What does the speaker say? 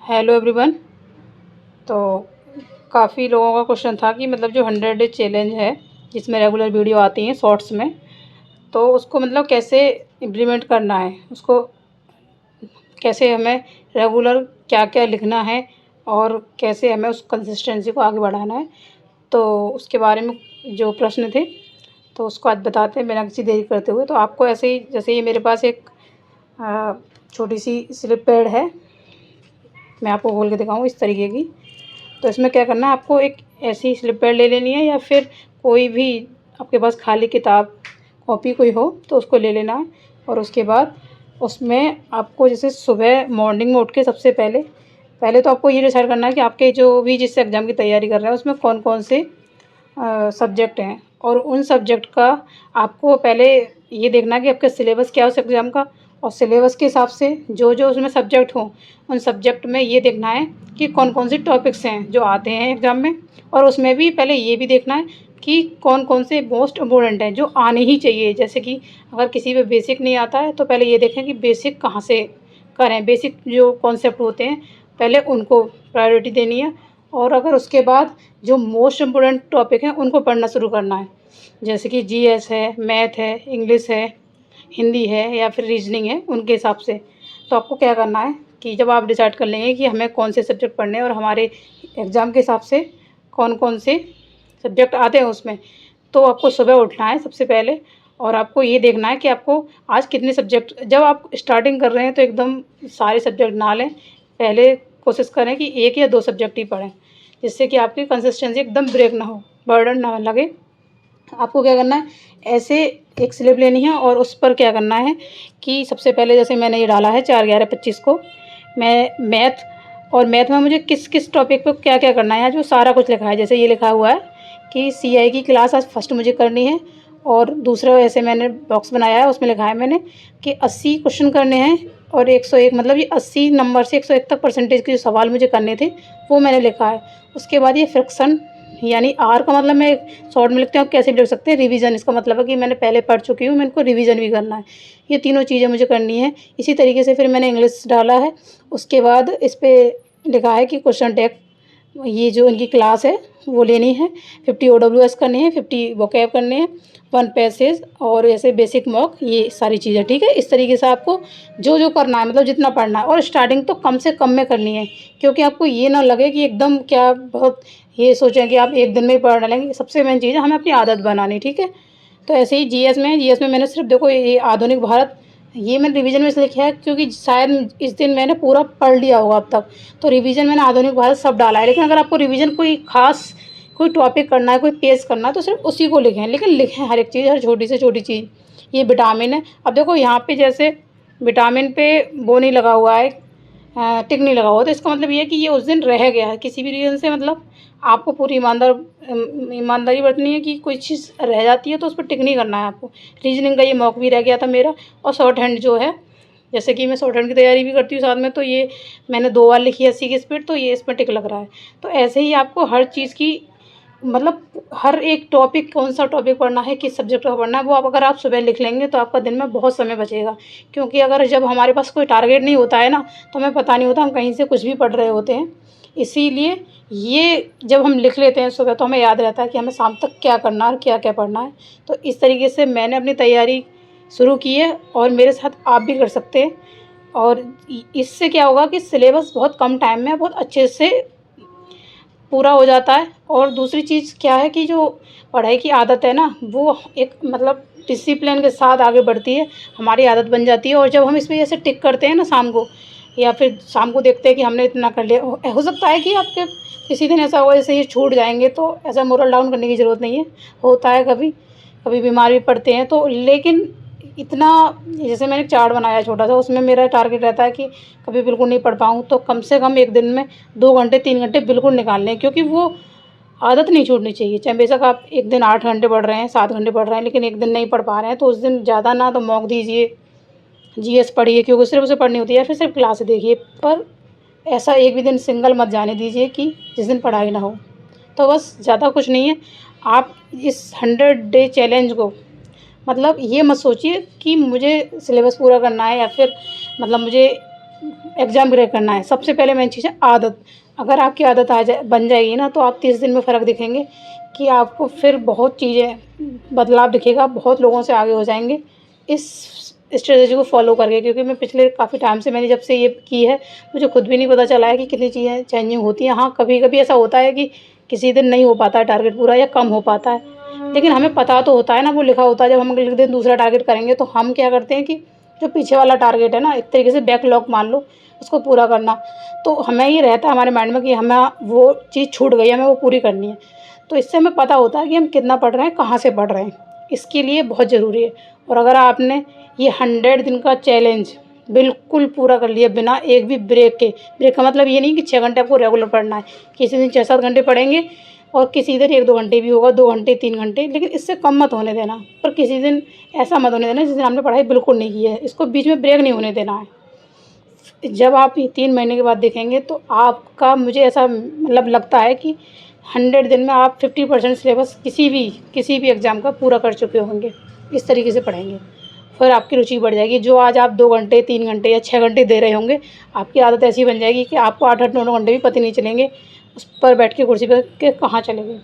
Hello everyone. तो काफ़ी लोगों का क्वेश्चन था कि मतलब जो 100 डे चैलेंज है जिसमें रेगुलर वीडियो आती हैं शॉर्ट्स में, तो उसको मतलब कैसे इम्प्लीमेंट करना है, उसको कैसे हमें रेगुलर क्या क्या लिखना है और कैसे हमें उस कंसिस्टेंसी को आगे बढ़ाना है। तो उसके बारे में जो प्रश्न थे तो उसको आज बताते हैं बिना किसी देरी करते हुए। तो आपको ऐसे ही, जैसे ये मेरे पास एक छोटी सी स्लिप पैड है, मैं आपको खोल के दिखाऊँ इस तरीके की। तो इसमें क्या करना है, आपको एक ऐसी स्लिप पैड ले लेनी है या फिर कोई भी आपके पास खाली किताब कॉपी कोई हो तो उसको ले लेना है। और उसके बाद उसमें आपको जैसे सुबह मॉर्निंग में उठ के सबसे पहले पहले तो आपको ये डिसाइड करना है कि आपके जो भी जिस एग्ज़ाम की तैयारी कर रहे हैं उसमें कौन कौन से सब्जेक्ट हैं, और उन सब्जेक्ट का आपको पहले ये देखना है कि आपका सिलेबस क्या है उस एग्ज़ाम का, और सिलेबस के हिसाब से जो जो उसमें सब्जेक्ट हों उन सब्जेक्ट में ये देखना है कि कौन कौन से टॉपिक्स हैं जो आते हैं एग्ज़ाम में। और उसमें भी पहले ये भी देखना है कि कौन कौन से मोस्ट इम्पोर्टेंट हैं जो आने ही चाहिए। जैसे कि अगर किसी पे बेसिक नहीं आता है तो पहले ये देखें कि बेसिक कहाँ से करें, बेसिक जो कॉन्सेप्ट होते हैं पहले उनको प्रायोरिटी देनी है। और अगर उसके बाद जो मोस्ट इम्पोर्टेंट टॉपिक हैं उनको पढ़ना शुरू करना है, जैसे कि जीएस है, मैथ है, इंग्लिश है, हिंदी है या फिर रीजनिंग है, उनके हिसाब से। तो आपको क्या करना है कि जब आप डिसाइड कर लेंगे कि हमें कौन से सब्जेक्ट पढ़ने हैं और हमारे एग्ज़ाम के हिसाब से कौन कौन से सब्जेक्ट आते हैं उसमें, तो आपको सुबह उठना है सबसे पहले। और आपको ये देखना है कि आपको आज कितने सब्जेक्ट, जब आप स्टार्टिंग कर रहे हैं तो एकदम सारे सब्जेक्ट ना लें, पहले कोशिश करें कि 1 या 2 सब्जेक्ट ही पढ़ें, जिससे कि आपकी कंसिस्टेंसी एकदम ब्रेक ना हो, बर्डन ना लगे। आपको क्या करना है, ऐसे एक स्लिप लेनी है और उस पर क्या करना है कि सबसे पहले जैसे मैंने ये डाला है 4/11/25 को, मैं मैथ, और मैथ में मुझे किस किस टॉपिक पे क्या क्या करना है आज वो सारा कुछ लिखा है। जैसे ये लिखा हुआ है कि सीआई की क्लास आज फर्स्ट मुझे करनी है, और दूसरा ऐसे मैंने बॉक्स बनाया है उसमें लिखा है मैंने कि 80 क्वेश्चन करने हैं और 101 मतलब ये 80 नंबर से 101 तक परसेंटेज के जो सवाल मुझे करने थे वो मैंने लिखा है। उसके बाद ये फ्रिक्शन यानी आर का मतलब मैं शॉर्ट में लिखते हैं, आप कैसे भी लिख सकते हैं। रिवीजन, इसका मतलब है कि मैंने पहले पढ़ चुकी हूँ, मैं इनको रिवीजन भी करना है। ये तीनों चीज़ें मुझे करनी है। इसी तरीके से फिर मैंने इंग्लिश डाला है। उसके बाद इस पर लिखा है कि क्वेश्चन टैग, ये जो इनकी क्लास है वो लेनी है, 50 OWS करने हैं, 50 वोकैब करने हैं, 1 पैसेज और ऐसे बेसिक मॉक, ये सारी चीज़ें। ठीक है, इस तरीके से आपको जो जो करना है मतलब जितना पढ़ना है, और स्टार्टिंग तो कम से कम में करनी है, क्योंकि आपको ये ना लगे कि एकदम क्या बहुत ये सोचें कि आप एक दिन में ही पढ़ डालेंगे। सबसे मेन चीज़ है हमें अपनी आदत बनानी। ठीक है, तो ऐसे ही जीएस में मैंने सिर्फ देखो ये आधुनिक भारत, ये मैंने रिवीजन में इसलिए लिखा है क्योंकि शायद इस दिन मैंने पूरा पढ़ लिया होगा अब तक, तो रिवीजन मैंने आधुनिक भारत सब डाला है। लेकिन अगर आपको रिवीजन कोई खास कोई टॉपिक करना है, कोई पेज करना है, तो सिर्फ उसी को लिखें, लेकिन लिखें हर एक चीज़, हर छोटी से छोटी चीज़। ये विटामिन है, अब देखो यहाँ पे जैसे विटामिन पे वो नहीं लगा हुआ है, टिक नहीं लगा हुआ, तो इसका मतलब ये है कि ये उस दिन रह गया है किसी भी रीज़न से। मतलब आपको पूरी ईमानदारी बरतनी है कि कोई चीज़ रह जाती है तो उस पर टिक नहीं करना है आपको। रीजनिंग का ये मॉक भी रह गया था मेरा, और शॉर्ट हैंड जो है, जैसे कि मैं शॉर्ट हैंड की तैयारी भी करती हूँ साथ में, तो ये मैंने 2 बार लिखी है 80 की स्पीड, तो ये इसमें टिक लग रहा है। तो ऐसे ही आपको हर चीज़ की मतलब हर एक टॉपिक, कौन सा टॉपिक पढ़ना है, किस सब्जेक्ट का पढ़ना है, वो आप अगर आप सुबह लिख लेंगे तो आपका दिन में बहुत समय बचेगा। क्योंकि अगर जब हमारे पास कोई टारगेट नहीं होता है ना, तो हमें पता नहीं होता, हम कहीं से कुछ भी पढ़ रहे होते हैं। इसीलिए ये जब हम लिख लेते हैं सुबह तो हमें याद रहता है कि हमें शाम तक क्या करना है और क्या क्या पढ़ना है। तो इस तरीके से मैंने अपनी तैयारी शुरू की है, और मेरे साथ आप भी कर सकते हैं। और इससे क्या होगा कि सिलेबस बहुत कम टाइम में बहुत अच्छे से पूरा हो जाता है। और दूसरी चीज़ क्या है कि जो पढ़ाई की आदत है ना, वो एक मतलब डिसिप्लिन के साथ आगे बढ़ती है, हमारी आदत बन जाती है। और जब हम इसमें ऐसे टिक करते हैं ना शाम को, या फिर शाम को देखते हैं कि हमने इतना कर लिया, हो सकता है कि आपके किसी दिन ऐसा हो जैसे ये छूट जाएंगे, तो ऐसा मोरल डाउन करने की ज़रूरत नहीं है। होता है, कभी कभी बीमार भी पड़ते हैं तो, लेकिन इतना, जैसे मैंने एक चार्ट बनाया छोटा सा, उसमें मेरा टारगेट रहता है कि कभी बिल्कुल नहीं पढ़ पाऊँ तो कम से कम एक दिन में 2 घंटे 3 घंटे बिल्कुल निकाल लें, क्योंकि वो आदत नहीं छूटनी चाहिए। चाहे बेशक आप एक दिन 8 घंटे पढ़ रहे हैं, 7 घंटे पढ़ रहे हैं, लेकिन एक दिन नहीं पढ़ पा रहे हैं तो उस दिन ज़्यादा ना तो मॉक दीजिए, जीएस पढ़िए, क्योंकि सिर्फ उसे पढ़नी होती है, या फिर सिर्फ क्लास देखिए, पर ऐसा एक भी दिन सिंगल मत जाने दीजिए कि जिस दिन पढ़ाई ना हो। तो बस, ज़्यादा कुछ नहीं है। आप इस 100 डे चैलेंज को मतलब ये मत सोचिए कि मुझे सिलेबस पूरा करना है, या फिर मतलब मुझे एग्ज़ाम क्रैक करना है, सबसे पहले मेन चीज़ है आदत। अगर आपकी आदत बन जाएगी ना, तो आप 30 दिन में फ़र्क दिखेंगे कि आपको फिर बहुत चीज़ें बदलाव दिखेगा, बहुत लोगों से आगे हो जाएंगे इस स्ट्रेटजी को फॉलो करके। क्योंकि मैं पिछले काफ़ी टाइम से मैंने जब से ये की है, मुझे खुद भी नहीं पता चला है कि कितनी चीज़ें चेंजिंग होती हैं। हाँ, कभी कभी ऐसा होता है कि किसी दिन नहीं हो पाता है टारगेट पूरा, या कम हो पाता है, लेकिन हमें पता तो होता है ना, वो लिखा होता है। जब हम अगले दिन दूसरा टारगेट करेंगे तो हम क्या करते हैं कि जो पीछे वाला टारगेट है ना, एक तरीके से बैकलॉग मान लो, उसको पूरा करना। तो हमें ये रहता है हमारे माइंड में कि हमें वो चीज़ छूट गई, हमें वो पूरी करनी है। तो इससे हमें पता होता है कि हम कितना पढ़ रहे हैं, कहाँ से पढ़ रहे हैं, इसके लिए बहुत ज़रूरी है। और अगर आपने ये 100 दिन का चैलेंज बिल्कुल पूरा कर लिया बिना एक भी ब्रेक के, ब्रेक का मतलब ये नहीं कि 6 घंटे आपको रेगुलर पढ़ना है, किसी दिन 6-7 घंटे पढ़ेंगे और किसी दिन 1-2 घंटे भी होगा, 2 घंटे 3 घंटे, लेकिन इससे कम मत होने देना। पर किसी दिन ऐसा मत होने देना जिस दिन आपने पढ़ाई बिल्कुल नहीं की है, इसको बीच में ब्रेक नहीं होने देना है। जब आप ये 3 महीने के बाद देखेंगे तो आपका, मुझे ऐसा मतलब लगता है कि 100 दिन में आप 50% सिलेबस किसी भी एग्ज़ाम का पूरा कर चुके होंगे। इस तरीके से पढ़ेंगे, फिर आपकी रुचि बढ़ जाएगी। जो आज आप 2 घंटे 3 घंटे या 6 घंटे दे रहे होंगे, आपकी आदत ऐसी बन जाएगी कि आपको 8-8 9-9 घंटे भी पता नहीं चलेंगे उस पर बैठ के कुर्सी पे के कहाँ चले गए।